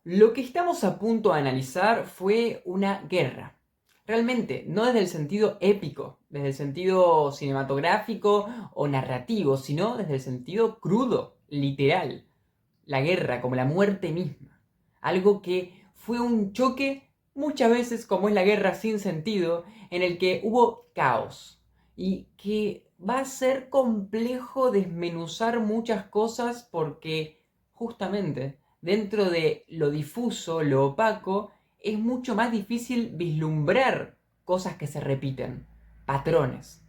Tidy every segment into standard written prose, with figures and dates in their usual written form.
Lo que estamos a punto de analizar fue una guerra. Realmente, no desde el sentido épico, desde el sentido cinematográfico o narrativo, sino desde el sentido crudo, literal. La guerra como la muerte misma. Algo que fue un choque muchas veces como es la guerra sin sentido, en el que hubo caos. Y que va a ser complejo desmenuzar muchas cosas porque justamente dentro de lo difuso, lo opaco, es mucho más difícil vislumbrar cosas que se repiten, patrones.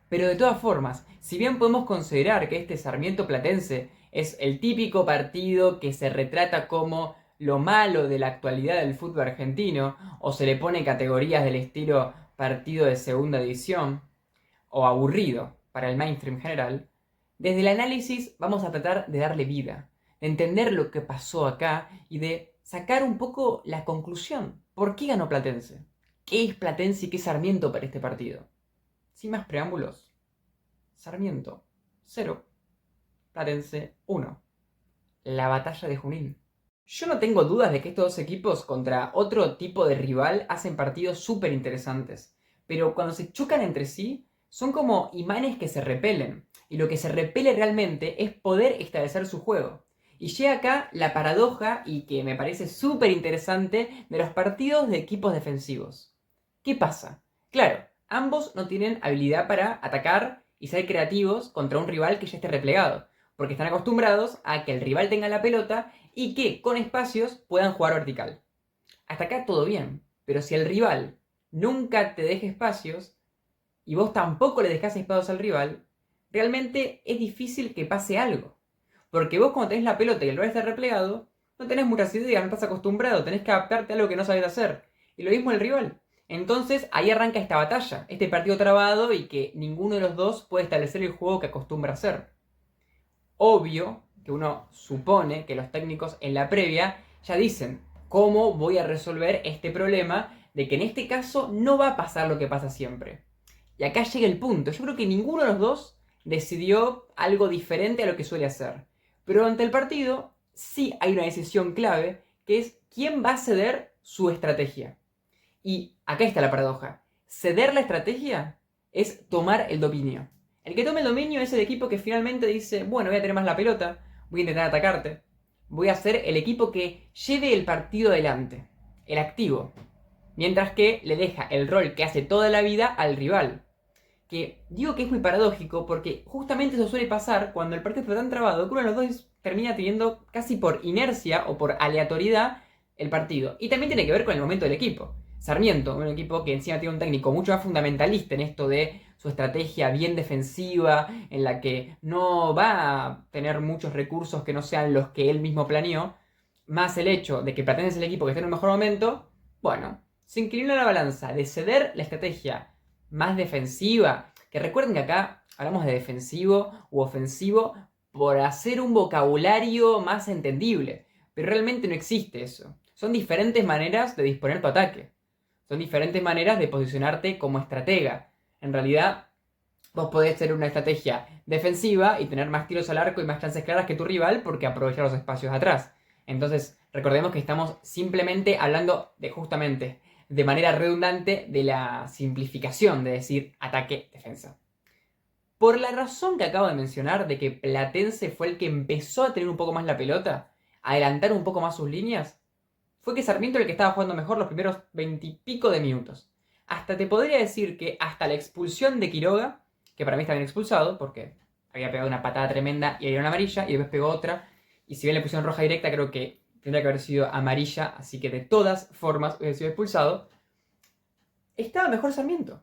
Pero de todas formas, si bien podemos considerar que este Sarmiento Platense es el típico partido que se retrata como lo malo de la actualidad del fútbol argentino, o se le pone categorías del estilo partido de segunda división, o aburrido para el mainstream general, desde el análisis vamos a tratar de darle vida, de entender lo que pasó acá y de sacar un poco la conclusión. ¿Por qué ganó Platense? ¿Qué es Platense y qué es Sarmiento para este partido? Sin más preámbulos, Sarmiento 0, Platense 1. La batalla de Junín. Yo no tengo dudas de que estos dos equipos contra otro tipo de rival hacen partidos súper interesantes, pero cuando se chocan entre sí son como imanes que se repelen, y lo que se repele realmente es poder establecer su juego. Y llega acá la paradoja, y que me parece súper interesante, de los partidos de equipos defensivos. ¿Qué pasa? Claro, ambos no tienen habilidad para atacar y ser creativos contra un rival que ya esté replegado, porque están acostumbrados a que el rival tenga la pelota y que con espacios puedan jugar vertical. Hasta acá todo bien, pero si el rival nunca te deja espacios y vos tampoco le dejás espacios al rival, realmente es difícil que pase algo. Porque vos cuando tenés la pelota y el rival está replegado, no tenés muchas ideas, no estás acostumbrado, tenés que adaptarte a algo que no sabes hacer. Y lo mismo el rival. Entonces ahí arranca esta batalla, este partido trabado y que ninguno de los dos puede establecer el juego que acostumbra hacer. Obvio que uno supone que los técnicos en la previa ya dicen cómo voy a resolver este problema de que en este caso no va a pasar lo que pasa siempre. Y acá llega el punto. Yo creo que ninguno de los dos decidió algo diferente a lo que suele hacer. Pero ante el partido sí hay una decisión clave que es quién va a ceder su estrategia. Y acá está la paradoja. Ceder la estrategia es tomar el dominio. El que tome el dominio es el equipo que finalmente dice, bueno, voy a tener más la pelota, voy a intentar atacarte, voy a ser el equipo que lleve el partido adelante, el activo. Mientras que le deja el rol que hace toda la vida al rival. Que digo que es muy paradójico porque justamente eso suele pasar cuando el partido está tan trabado que uno de los dos termina teniendo casi por inercia o por aleatoriedad el partido. Y también tiene que ver con el momento del equipo. Sarmiento, un equipo que encima tiene un técnico mucho más fundamentalista en esto de su estrategia bien defensiva, en la que no va a tener muchos recursos que no sean los que él mismo planeó, más el hecho de que pretende el equipo que esté en un mejor momento, bueno, se inclina la balanza de ceder la estrategia más defensiva, que recuerden que acá hablamos de defensivo u ofensivo por hacer un vocabulario más entendible, pero realmente no existe eso. Son diferentes maneras de disponer tu ataque. Son diferentes maneras de posicionarte como estratega. En realidad, vos podés tener una estrategia defensiva y tener más tiros al arco y más chances claras que tu rival porque aprovechar los espacios atrás. Entonces, recordemos que estamos simplemente hablando de justamente, de manera redundante, de la simplificación de decir ataque-defensa. Por la razón que acabo de mencionar, de que Platense fue el que empezó a tener un poco más la pelota, a adelantar un poco más sus líneas, fue que Sarmiento el que estaba jugando mejor los primeros 20 y pico de minutos. Hasta te podría decir que hasta la expulsión de Quiroga, que para mí está bien expulsado, porque había pegado una patada tremenda y había una amarilla, y después pegó otra, y si bien le pusieron roja directa, creo que tendría que haber sido amarilla, así que de todas formas hubiera sido expulsado, estaba mejor Sarmiento.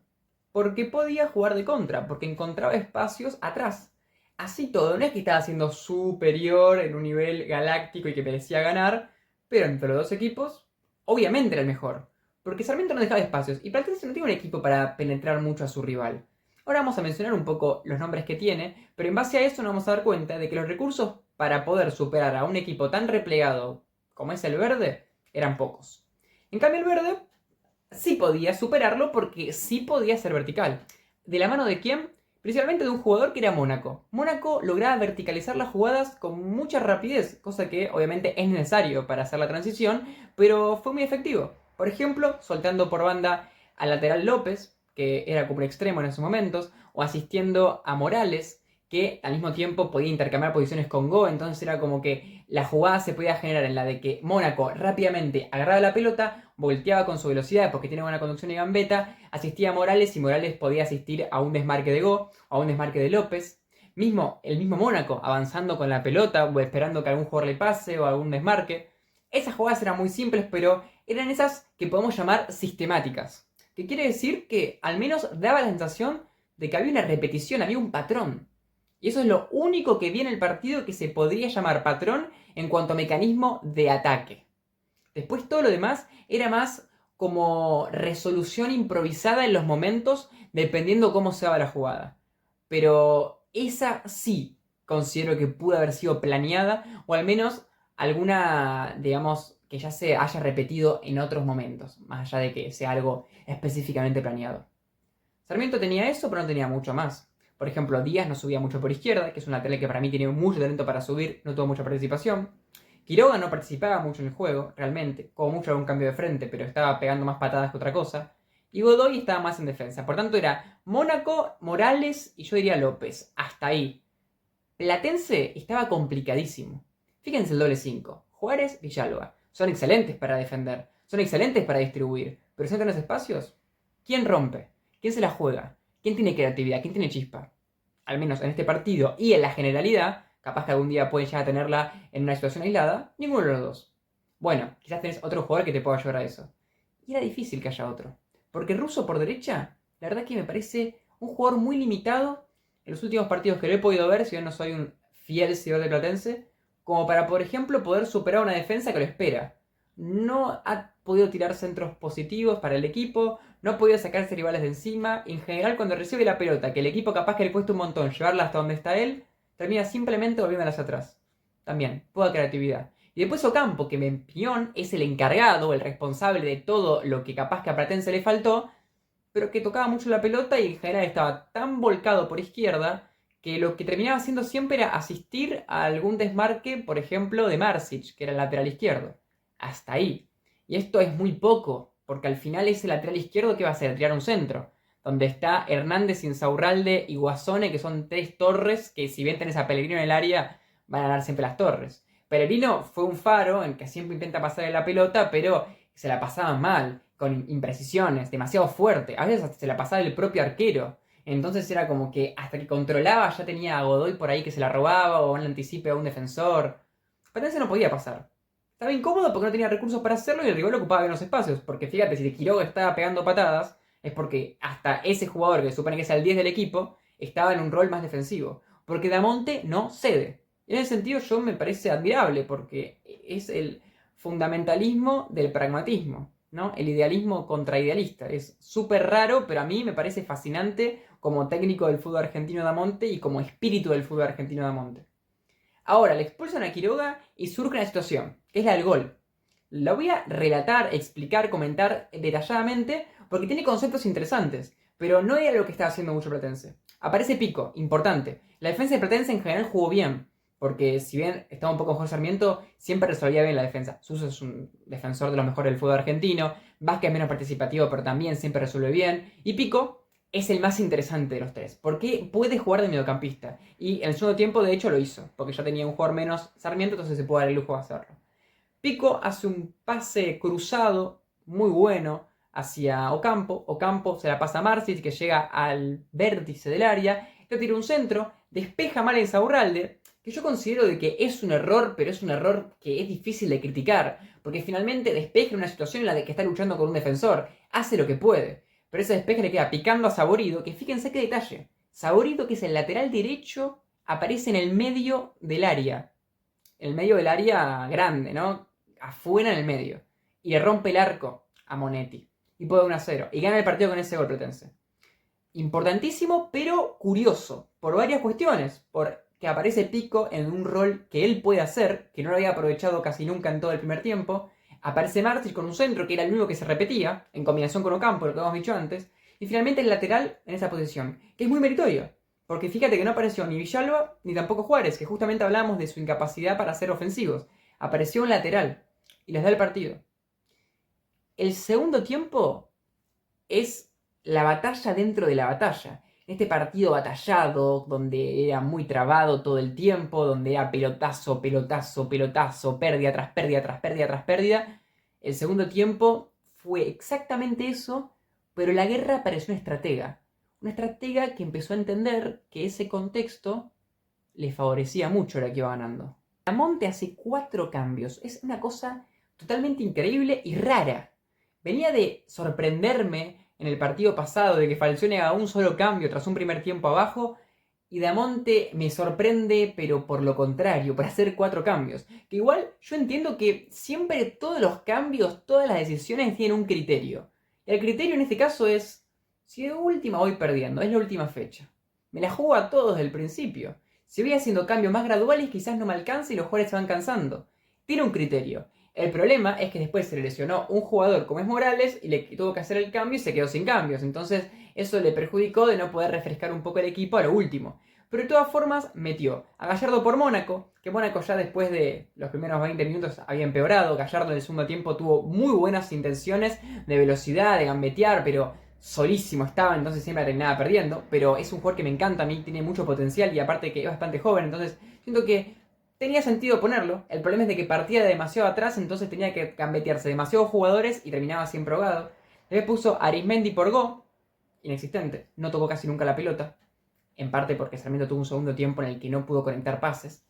Porque podía jugar de contra, porque encontraba espacios atrás. Así todo, no es que estaba siendo superior en un nivel galáctico y que merecía ganar, pero entre los dos equipos, obviamente era el mejor. Porque Sarmiento no dejaba espacios y Platense no tiene un equipo para penetrar mucho a su rival. Ahora vamos a mencionar un poco los nombres que tiene, pero en base a eso nos vamos a dar cuenta de que los recursos para poder superar a un equipo tan replegado como es el verde eran pocos. En cambio el verde sí podía superarlo porque sí podía ser vertical. ¿De la mano de quién? Principalmente de un jugador que era Mónaco. Mónaco lograba verticalizar las jugadas con mucha rapidez, cosa que obviamente es necesario para hacer la transición, pero fue muy efectivo. Por ejemplo, soltando por banda al lateral López, que era como un extremo en esos momentos, o asistiendo a Morales, que al mismo tiempo podía intercambiar posiciones con Go, entonces era como que la jugada se podía generar en la de que Mónaco rápidamente agarraba la pelota, volteaba con su velocidad porque tiene buena conducción y gambeta, asistía a Morales y Morales podía asistir a un desmarque de Go o a un desmarque de López. El mismo Mónaco avanzando con la pelota o esperando que algún jugador le pase o algún desmarque. Esas jugadas eran muy simples, pero eran esas que podemos llamar sistemáticas. Que quiere decir que al menos daba la sensación de que había una repetición, había un patrón. Y eso es lo único que vi en el partido que se podría llamar patrón en cuanto a mecanismo de ataque. Después todo lo demás era más como resolución improvisada en los momentos dependiendo cómo se daba la jugada. Pero esa sí considero que pudo haber sido planeada o al menos alguna, digamos, que ya se haya repetido en otros momentos, más allá de que sea algo específicamente planeado. Sarmiento tenía eso, pero no tenía mucho más. Por ejemplo, Díaz no subía mucho por izquierda, que es una tele que para mí tiene mucho talento para subir, no tuvo mucha participación. Quiroga no participaba mucho en el juego, realmente, como mucho algún cambio de frente, pero estaba pegando más patadas que otra cosa. Y Godoy estaba más en defensa. Por tanto, era Mónaco, Morales y yo diría López. Hasta ahí. Platense estaba complicadísimo. Fíjense el doble 5. Juárez, Villalba. Son excelentes para defender. Son excelentes para distribuir. Pero si no tenés espacios, ¿quién rompe? ¿Quién se la juega? ¿Quién tiene creatividad? ¿Quién tiene chispa? Al menos en este partido y en la generalidad, capaz que algún día pueden llegar a tenerla en una situación aislada, ninguno de los dos. Bueno, quizás tenés otro jugador que te pueda ayudar a eso. Y era difícil que haya otro. Porque Russo por derecha, la verdad que me parece un jugador muy limitado en los últimos partidos que lo he podido ver, si bien no soy un fiel seguidor de Platense, como para, por ejemplo, poder superar una defensa que lo espera. No ha podido tirar centros positivos para el equipo, no ha podido sacarse rivales de encima. En general, cuando recibe la pelota, que el equipo capaz que le cuesta un montón llevarla hasta donde está él, termina simplemente volviéndolas atrás. También, poca creatividad. Y después Ocampo, que en opinión es el encargado, el responsable de todo lo que capaz que a Platense le faltó, pero que tocaba mucho la pelota y en general estaba tan volcado por izquierda que lo que terminaba haciendo siempre era asistir a algún desmarque, por ejemplo, de Marsic, que era el lateral izquierdo. Hasta ahí. Y esto es muy poco, porque al final ese lateral izquierdo que va a hacer, tirar un centro, donde está Hernández, Insaurralde y Guasone, que son tres torres que si bien tenés a Pellegrino en el área, van a dar siempre las torres. Pellegrino fue un faro en que siempre intenta pasarle la pelota, pero se la pasaban mal, con imprecisiones, demasiado fuerte. A veces hasta se la pasaba el propio arquero. Entonces era como que hasta que controlaba ya tenía a Godoy por ahí que se la robaba o un anticipe a un defensor. Pero eso no podía pasar. Estaba incómodo porque no tenía recursos para hacerlo y el rival ocupaba bien los espacios. Porque fíjate, si Quiroga estaba pegando patadas, es porque hasta ese jugador que supone que es el 10 del equipo, estaba en un rol más defensivo. Porque Damonte no cede. Y en ese sentido yo me parece admirable porque es el fundamentalismo del pragmatismo, ¿no? El idealismo contraidealista. Es súper raro, pero a mí me parece fascinante como técnico del fútbol argentino Damonte y como espíritu del fútbol argentino Damonte. Ahora, le expulsan a Quiroga y surge una situación, que es la del gol. La voy a relatar, explicar, comentar detalladamente porque tiene conceptos interesantes, pero no era lo que estaba haciendo mucho Platense. Aparece Pico, importante. La defensa de Platense en general jugó bien, porque si bien estaba un poco mejor Sarmiento, siempre resolvía bien la defensa. Suso es un defensor de los mejores del fútbol argentino, Vázquez es menos participativo, pero también siempre resuelve bien. Y Pico es el más interesante de los tres, porque puede jugar de mediocampista. Y en el segundo tiempo, de hecho, lo hizo, porque ya tenía un jugador menos Sarmiento, entonces se puede dar el lujo de hacerlo. Pico hace un pase cruzado muy bueno hacia Ocampo. Ocampo se la pasa a Marsic, que llega al vértice del área, le tira un centro, despeja mal a Insaurralde, que yo considero de que es un error, pero es un error que es difícil de criticar, porque finalmente despeja en una situación en la de que está luchando con un defensor, hace lo que puede, pero ese despeje le queda picando a Saborido, que fíjense qué detalle, Saborido, que es el lateral derecho, aparece en el medio del área, grande, ¿no? Afuera en el medio, y le rompe el arco a Monetti, y puede 1-0, y gana el partido con ese gol Platense. Importantísimo, pero curioso, por varias cuestiones, porque aparece Pico en un rol que él puede hacer, que no lo había aprovechado casi nunca en todo el primer tiempo, aparece Martins con un centro que era el único que se repetía, en combinación con Ocampo, lo que hemos dicho antes, y finalmente el lateral en esa posición, que es muy meritorio, Porque fíjate que no apareció ni Villalba ni tampoco Juárez, que justamente hablamos de su incapacidad para ser ofensivos. Apareció un lateral y les da el partido. El segundo tiempo es la batalla dentro de la batalla. Este partido batallado, donde era muy trabado todo el tiempo, donde era pelotazo, pelotazo, pelotazo, pérdida tras pérdida tras pérdida tras pérdida, el segundo tiempo fue exactamente eso, pero la guerra pareció una estratega. Una estratega que empezó a entender que ese contexto le favorecía mucho a la que iba ganando. Damonte hace 4 cambios. Es una cosa totalmente increíble y rara. Venía de sorprenderme en el partido pasado de que Falcione haga un solo cambio tras un primer tiempo abajo. Y Damonte me sorprende, pero por lo contrario, por hacer 4 cambios. Que igual yo entiendo que siempre todos los cambios, todas las decisiones tienen un criterio. Y el criterio en este caso es, si de última voy perdiendo, es la última fecha. Me la juego a todos desde el principio. Si voy haciendo cambios más graduales, quizás no me alcance y los jugadores se van cansando. Tiene un criterio. El problema es que después se le lesionó un jugador como es Morales y le tuvo que hacer el cambio y se quedó sin cambios. Entonces eso le perjudicó de no poder refrescar un poco el equipo a lo último. Pero de todas formas metió a Gallardo por Mónaco, que Mónaco ya después de los primeros 20 minutos había empeorado. Gallardo en el segundo tiempo tuvo muy buenas intenciones de velocidad, de gambetear, pero solísimo estaba, entonces siempre terminaba perdiendo. Pero es un jugador que me encanta a mí, tiene mucho potencial y aparte que es bastante joven, entonces siento que tenía sentido ponerlo. El problema es de que partía de demasiado atrás, entonces tenía que gambetearse demasiados jugadores y terminaba siempre ahogado. Después puso Arismendi por Go, inexistente, no tocó casi nunca la pelota. En parte porque Sarmiento tuvo un segundo tiempo en el que no pudo conectar pases.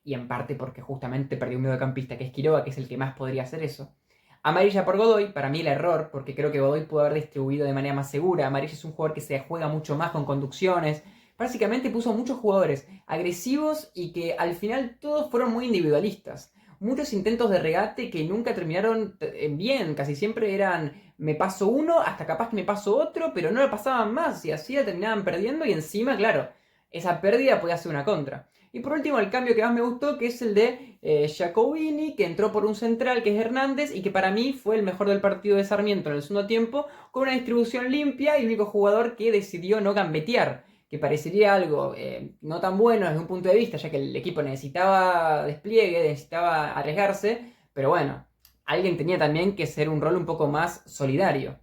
Y en parte porque justamente perdió un mediocampista que es Quiroga, que es el que más podría hacer eso. Amarilla por Godoy, para mí el error, porque creo que Godoy pudo haber distribuido de manera más segura. Amarilla es un jugador que se juega mucho más con conducciones. Básicamente puso muchos jugadores agresivos y que al final todos fueron muy individualistas. Muchos intentos de regate que nunca terminaron bien, casi siempre eran me paso uno, hasta capaz que me paso otro, pero no le pasaban más y así la terminaban perdiendo y encima, claro, esa pérdida podía ser una contra. Y por último, el cambio que más me gustó, que es el de Giacobini, que entró por un central, que es Hernández, y que para mí fue el mejor del partido de Sarmiento en el segundo tiempo, con una distribución limpia y el único jugador que decidió no gambetear, que parecería algo no tan bueno desde un punto de vista, ya que el equipo necesitaba despliegue, necesitaba arriesgarse, pero bueno, alguien tenía también que ser un rol un poco más solidario.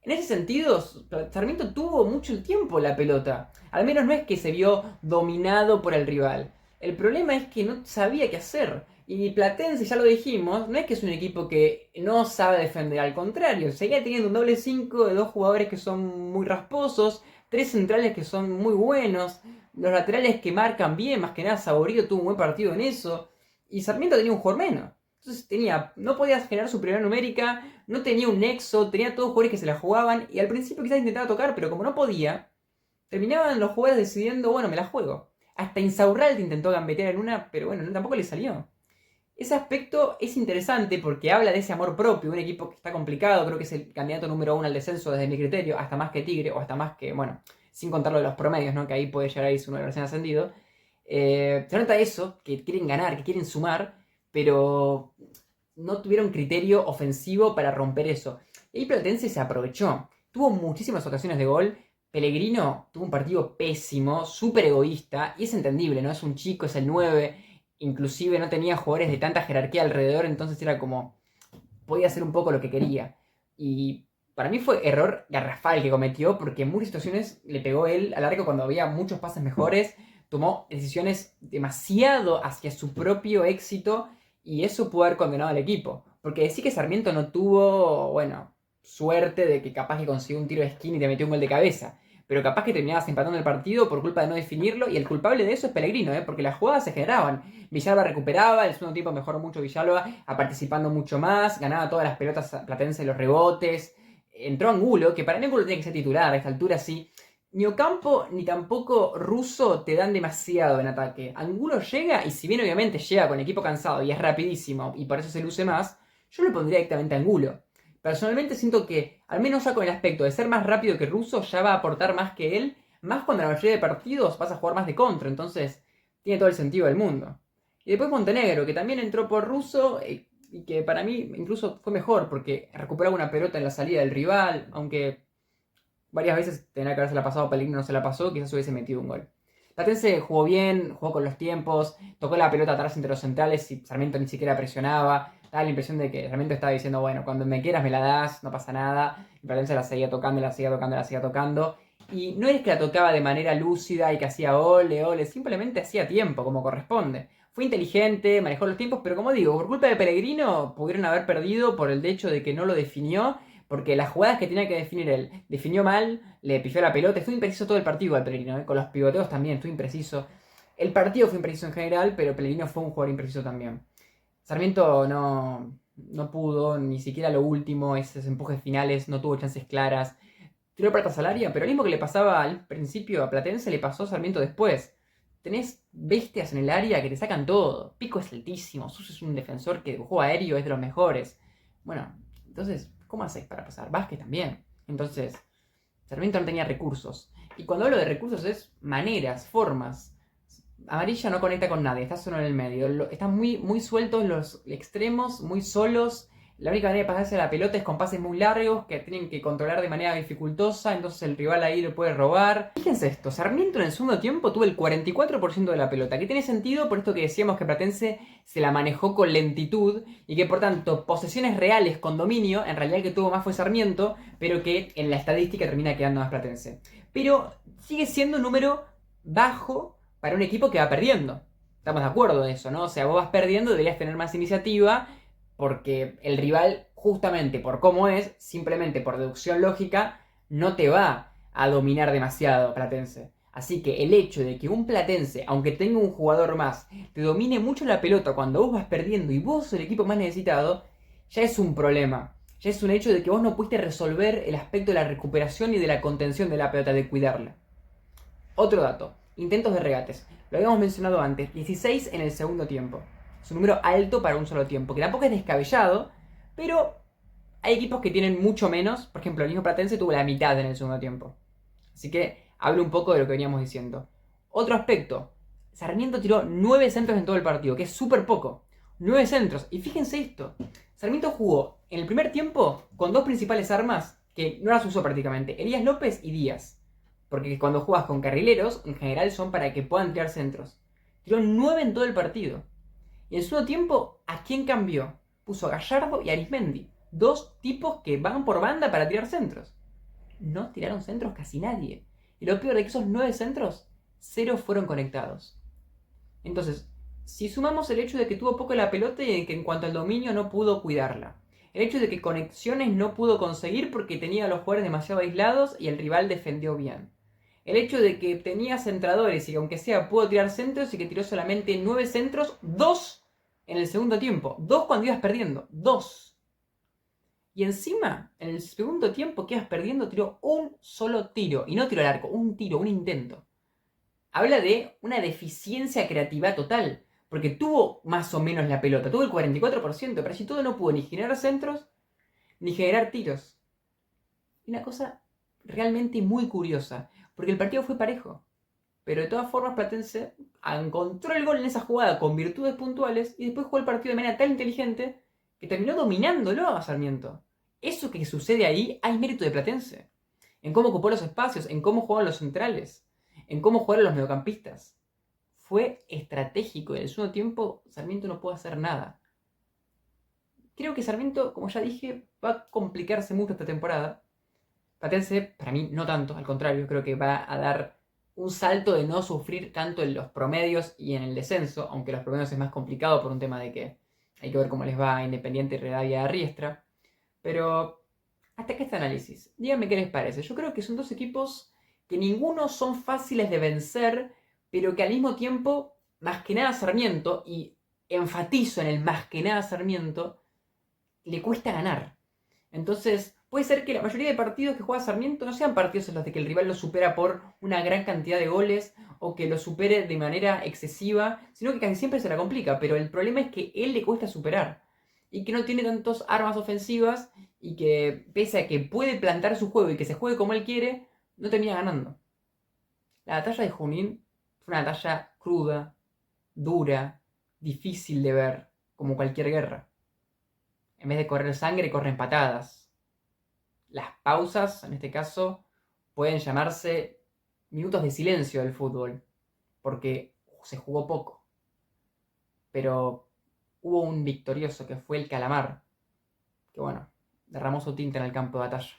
En ese sentido, Sarmiento tuvo mucho tiempo la pelota. Al menos no es que se vio dominado por el rival. El problema es que no sabía qué hacer. Y Platense, ya lo dijimos, no es que es un equipo que no sabe defender, al contrario, seguía teniendo un doble 5 de 2 jugadores que son muy rasposos, 3 centrales que son muy buenos, los laterales que marcan bien, más que nada Saborío tuvo un buen partido en eso, y Sarmiento tenía un jugador menos. Entonces no podía generar superioridad numérica, no tenía un nexo, tenía todos jugadores que se la jugaban, y al principio quizás intentaba tocar, pero como no podía, terminaban los jugadores decidiendo, bueno, me la juego. Hasta Insaurralde intentó gambetear en una, pero bueno, tampoco le salió. Ese aspecto es interesante porque habla de ese amor propio, un equipo que está complicado, creo que es el candidato número 1 al descenso desde mi criterio, hasta más que Tigre, o hasta más que, bueno, sin contar lo de los promedios, ¿no? Que ahí puede llegar a irse uno de recién ascendido. Se nota eso, que quieren ganar, que quieren sumar, pero no tuvieron criterio ofensivo para romper eso. Y Platense se aprovechó. Tuvo muchísimas ocasiones de gol. Pellegrino tuvo un partido pésimo, súper egoísta, y es entendible, ¿no? Es un chico, es el 9, inclusive no tenía jugadores de tanta jerarquía alrededor, entonces era como, podía hacer un poco lo que quería. Y para mí fue error garrafal que cometió, porque en muchas situaciones le pegó él al arco cuando había muchos pases mejores, tomó decisiones demasiado hacia su propio éxito, y eso pudo haber condenado al equipo. Porque decir que Sarmiento no tuvo, bueno, suerte de que capaz que consiguió un tiro de esquina y te metió un gol de cabeza. Pero capaz que terminabas empatando el partido por culpa de no definirlo. Y el culpable de eso es Pellegrino, porque las jugadas se generaban. Villalba recuperaba, el segundo tiempo mejoró mucho Villalba, participando mucho más, ganaba todas las pelotas platense, los rebotes. Entró Angulo, que para mí Angulo tiene que ser titular, a esta altura sí. Ni Ocampo ni tampoco Russo te dan demasiado en ataque. Angulo llega y si bien obviamente llega con el equipo cansado y es rapidísimo y por eso se luce más, yo le pondría directamente a Angulo. Personalmente siento que, al menos ya con el aspecto de ser más rápido que Russo, ya va a aportar más que él, más cuando en la mayoría de partidos vas a jugar más de contra, entonces tiene todo el sentido del mundo. Y después Montenegro, que también entró por Russo y que para mí incluso fue mejor porque recuperaba una pelota en la salida del rival, aunque varias veces tenía que haberse la pasado a Pellegrino, no se la pasó, quizás hubiese metido un gol. Platense jugó bien, jugó con los tiempos, tocó la pelota atrás entre los centrales y Sarmiento ni siquiera presionaba. Daba la impresión de que Sarmiento estaba diciendo, bueno, cuando me quieras me la das, no pasa nada. Y Platense la seguía tocando, la seguía tocando, la seguía tocando. Y no es que la tocaba de manera lúcida y que hacía ole, ole, simplemente hacía tiempo, como corresponde. Fue inteligente, manejó los tiempos, pero como digo, por culpa de Pellegrino pudieron haber perdido por el hecho de que no lo definió, porque las jugadas que tenía que definir él, definió mal, le pifió la pelota, fue impreciso todo el partido al Pellegrino, con los pivoteos también, fue impreciso. El partido fue impreciso en general, pero Pellegrino fue un jugador impreciso también. Sarmiento no pudo, ni siquiera lo último, esos empujes finales, no tuvo chances claras. Tiró plata Salaria, pero lo mismo que le pasaba al principio a Platense le pasó a Sarmiento después. Tenés bestias en el área que te sacan todo. Pico es altísimo, Suso es un defensor que de juego aéreo es de los mejores. Bueno, entonces, ¿cómo haces para pasar? Vázquez también. Entonces, Sarmiento no tenía recursos. Y cuando hablo de recursos es maneras, formas. Amarilla no conecta con nadie, está solo en el medio. Están muy sueltos los extremos, muy solos. La única manera de pasarse la pelota es con pases muy largos que tienen que controlar de manera dificultosa, entonces el rival ahí lo puede robar. Fíjense esto, Sarmiento en el segundo tiempo tuvo el 44% de la pelota, que tiene sentido por esto que decíamos que Platense se la manejó con lentitud y que por tanto posesiones reales con dominio, en realidad el que tuvo más fue Sarmiento, pero que en la estadística termina quedando más Platense. Pero sigue siendo un número bajo para un equipo que va perdiendo. Estamos de acuerdo de eso, ¿no? O sea, vos vas perdiendo, deberías tener más iniciativa, porque el rival, justamente por cómo es, simplemente por deducción lógica, no te va a dominar demasiado Platense. Así que el hecho de que un Platense, aunque tenga un jugador más, te domine mucho la pelota cuando vos vas perdiendo y vos sos el equipo más necesitado, ya es un problema. Ya es un hecho de que vos no pudiste resolver el aspecto de la recuperación y de la contención de la pelota, de cuidarla. Otro dato, intentos de regates. Lo habíamos mencionado antes, 16 en el segundo tiempo. Es un número alto para un solo tiempo, que tampoco es descabellado, pero hay equipos que tienen mucho menos. Por ejemplo, el mismo Platense tuvo la mitad en el segundo tiempo. Así que hablo un poco de lo que veníamos diciendo. Otro aspecto, Sarmiento tiró 9 centros en todo el partido, que es súper poco. 9 centros. Y fíjense esto, Sarmiento jugó en el primer tiempo con dos principales armas que no las usó prácticamente, Elías López y Díaz. Porque cuando juegas con carrileros, en general son para que puedan tirar centros. Tiró 9 en todo el partido. Y en su tiempo, ¿a quién cambió? Puso a Gallardo y a Arismendi. Dos tipos que van por banda para tirar centros. No tiraron centros casi nadie. Y lo peor de que esos 9 centros, 0 fueron conectados. Entonces, si sumamos el hecho de que tuvo poco la pelota y de que en cuanto al dominio no pudo cuidarla. El hecho de que conexiones no pudo conseguir porque tenía a los jugadores demasiado aislados y el rival defendió bien. El hecho de que tenía centradores y que aunque sea pudo tirar centros y que tiró solamente 9 centros, 2 en el segundo tiempo. 2 cuando ibas perdiendo. 2. Y encima, en el segundo tiempo que ibas perdiendo, tiró un solo tiro. Y no tiro al arco, un tiro, un intento. Habla de una deficiencia creativa total. Porque tuvo más o menos la pelota. Tuvo el 44%, pero allí todo no pudo ni generar centros, ni generar tiros. Y una cosa realmente muy curiosa. Porque el partido fue parejo. Pero de todas formas Platense encontró el gol en esa jugada con virtudes puntuales y después jugó el partido de manera tan inteligente que terminó dominándolo a Sarmiento. Eso que sucede ahí hay mérito de Platense. En cómo ocupó los espacios, en cómo jugaron los centrales, en cómo jugaron los mediocampistas. Fue estratégico y en el segundo tiempo Sarmiento no pudo hacer nada. Creo que Sarmiento, como ya dije, va a complicarse mucho esta temporada. Platense, para mí, no tanto, al contrario, creo que va a dar un salto de no sufrir tanto en los promedios y en el descenso, aunque los promedios es más complicado por un tema de que hay que ver cómo les va a Independiente y Rivadavia de Riestra. Pero, hasta acá este análisis. Díganme qué les parece. Yo creo que son dos equipos que ninguno son fáciles de vencer, pero que al mismo tiempo, más que nada Sarmiento, y enfatizo en el más que nada Sarmiento, le cuesta ganar. Entonces, puede ser que la mayoría de partidos que juega Sarmiento no sean partidos en los de que el rival lo supera por una gran cantidad de goles o que lo supere de manera excesiva, sino que casi siempre se la complica. Pero el problema es que él le cuesta superar y que no tiene tantas armas ofensivas y que pese a que puede plantar su juego y que se juegue como él quiere, no termina ganando. La batalla de Junín fue una batalla cruda, dura, difícil de ver, como cualquier guerra. En vez de correr sangre, corren patadas. Las pausas, en este caso, pueden llamarse minutos de silencio del fútbol. porque se jugó poco. Pero hubo un victorioso que fue el Calamar, que bueno, derramó su tinta en el campo de batalla.